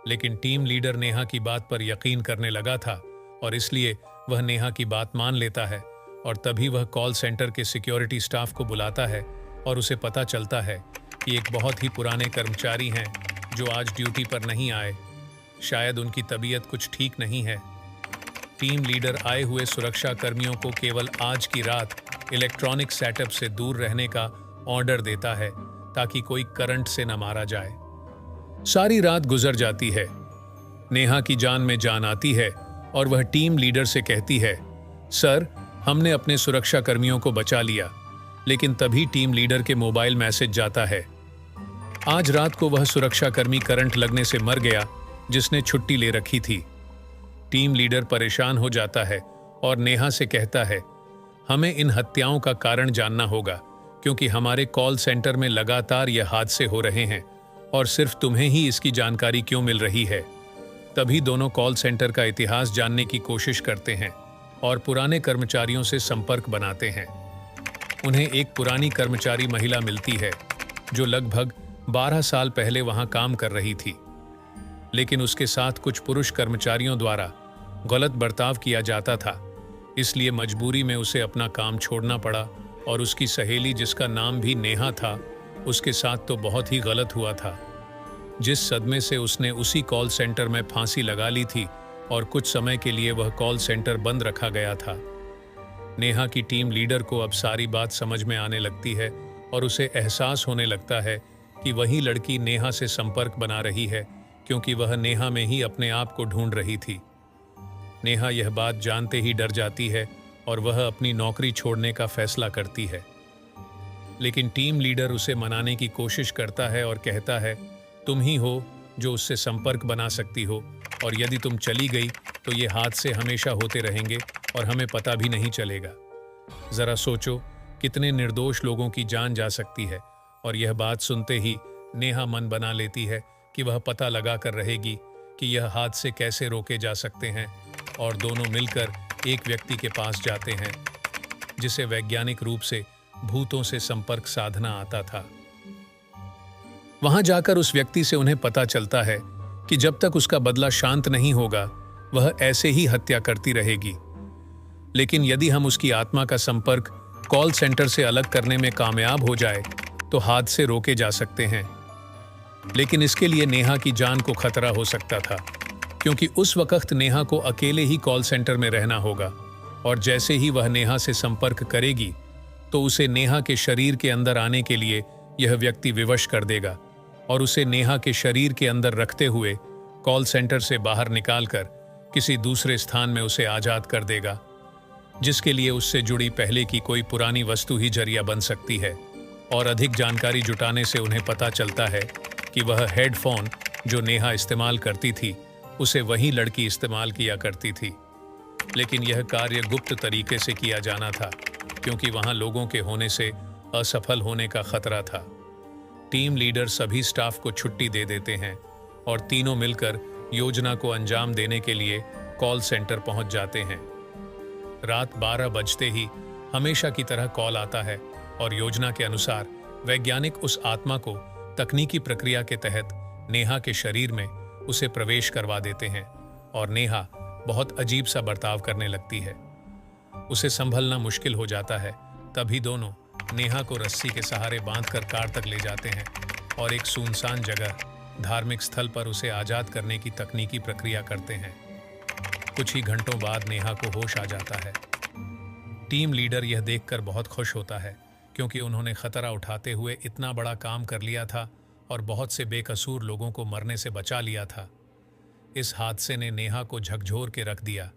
लेकिन team leader Neha की बात पर यकीन करने लगा था और इसलिए वह नेहा की बात मान लेता है और तभी वह कॉल सेंटर के सिक्योरिटी स्टाफ को बुलाता है और उसे पता चलता है कि एक बहुत ही पुराने कर्मचारी हैं जो आज ड्यूटी पर नहीं आए। शायद उनकी तबीयत कुछ ठीक नहीं है। टीम लीडर आए हुए सुरक्षा कर्मियों को केवल आज की रात इलेक्ट्रॉनिक सेटअप से दूर रहने का ऑर्डर देता है ताकि कोई करंट से न मारा जाए। सारी रात गुजर जाती है। नेहा की जान में जान आती है और वह टीम लीडर से कहती है, सर, हमने अपने सुरक्षा कर्मियों को बचा लिया। लेकिन तभी टीम लीडर के मोबाइल मैसेज जाता है। आज रात को वह सुरक्षाकर्मी करंट लगने से मर गया जिसने छुट्टी ले रखी थी। टीम लीडर परेशान हो जाता है और नेहा से कहता है, हमें इन हत्याओं का कारण जानना होगा क्योंकि हमारे कॉल सेंटर में लगातार ये हादसे हो रहे हैं और सिर्फ तुम्हें ही इसकी जानकारी क्यों मिल रही है। तभी दोनों कॉल सेंटर का इतिहास जानने की कोशिश करते हैं और पुराने कर्मचारियों से संपर्क बनाते हैं। उन्हें एक पुरानी कर्मचारी महिला मिलती है जो लगभग 12 साल पहले वहां काम कर रही थी, लेकिन उसके साथ कुछ पुरुष कर्मचारियों द्वारा गलत बर्ताव किया जाता था, इसलिए मजबूरी में उसे अपना काम छोड़ना पड़ा और उसकी सहेली जिसका नाम भी नेहा था, उसके साथ तो बहुत ही गलत हुआ था। जिस सदमे से उसने उसी कॉल सेंटर में फांसी लगा ली थी और कुछ समय के लिए वह कॉल सेंटर बंद रखा गया था। नेहा की टीम लीडर को अब सारी बात समझ में आने लगती है और उसे एहसास होने लगता है कि वही लड़की नेहा से संपर्क बना रही है क्योंकि वह नेहा में ही अपने आप को ढूंढ रही थी। नेहा यह बात जानते ही डर जाती है और वह अपनी नौकरी छोड़ने का फैसला करती है, लेकिन टीम लीडर उसे मनाने की कोशिश करता है और कहता है, तुम ही हो जो उससे संपर्क बना सकती हो और यदि तुम चली गई तो ये हादसे हमेशा होते रहेंगे और हमें पता भी नहीं चलेगा। जरा सोचो कितने निर्दोष लोगों की जान जा सकती है। और यह बात सुनते ही नेहा मन बना लेती है कि वह पता लगा कर रहेगी कि यह हादसे कैसे रोके जा सकते हैं और दोनों मिलकर एक व्यक्ति के पास जाते हैं जिसे वैज्ञानिक रूप से भूतों से संपर्क साधना आता था। वहां जाकर उस व्यक्ति से उन्हें पता चलता है कि जब तक उसका बदला शांत नहीं होगा वह ऐसे ही हत्या करती रहेगी, लेकिन यदि हम उसकी आत्मा का संपर्क कॉल सेंटर से अलग करने में कामयाब हो जाए तो हादसे रोके जा सकते हैं। लेकिन इसके लिए नेहा की जान को खतरा हो सकता था क्योंकि उस वक्त नेहा को अकेले ही कॉल सेंटर में रहना होगा और जैसे ही वह नेहा से संपर्क करेगी तो उसे नेहा के शरीर के अंदर आने के लिए यह व्यक्ति विवश कर देगा और उसे नेहा के शरीर के अंदर रखते हुए कॉल सेंटर से बाहर निकालकर किसी दूसरे स्थान में उसे आजाद कर देगा, जिसके लिए उससे जुड़ी पहले की कोई पुरानी वस्तु ही जरिया बन सकती है। और अधिक जानकारी जुटाने से उन्हें पता चलता है कि वह हेडफोन जो नेहा इस्तेमाल करती थी उसे वही लड़की इस्तेमाल किया करती थी, लेकिन यह कार्य गुप्त तरीके से किया जाना था क्योंकि वहां लोगों के होने से असफल होने का खतरा था। टीम लीडर सभी स्टाफ को छुट्टी दे देते हैं और तीनों मिलकर योजना को अंजाम देने के लिए कॉल सेंटर पहुंच जाते हैं। रात 12 बजते ही हमेशा की तरह कॉल आता है और योजना के अनुसार वैज्ञानिक उस आत्मा को तकनीकी प्रक्रिया के तहत नेहा के शरीर में उसे प्रवेश करवा देते हैं और नेहा बहुत अजीब सा बर्ताव करने लगती है। उसे संभलना मुश्किल हो जाता है। तभी दोनों नेहा को रस्सी के सहारे बांधकर कार तक ले जाते हैं और एक सुनसान जगह धार्मिक स्थल पर उसे आजाद करने की तकनीकी प्रक्रिया करते हैं। कुछ ही घंटों बाद नेहा को होश आ जाता है। टीम लीडर यह देखकर बहुत खुश होता है क्योंकि उन्होंने खतरा उठाते हुए इतना बड़ा काम कर लिया था और बहुत से बेकसूर लोगों को मरने से बचा लिया था। इस हादसे ने नेहा को झकझोर के रख दिया,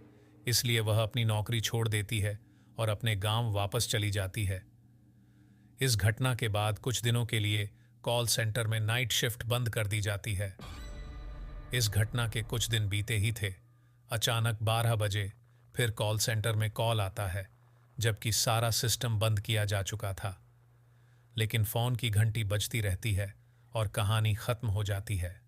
इसलिए वह अपनी नौकरी छोड़ देती है और अपने गांव वापस चली जाती है। इस घटना के बाद कुछ दिनों के लिए कॉल सेंटर में नाइट शिफ्ट बंद कर दी जाती है। इस घटना के कुछ दिन बीते ही थे। अचानक 12 बजे फिर कॉल सेंटर में कॉल आता है, जबकि सारा सिस्टम बंद किया जा चुका था। लेकिन फोन की घंटी बजती रहती है और कहानी खत्म हो जाती है।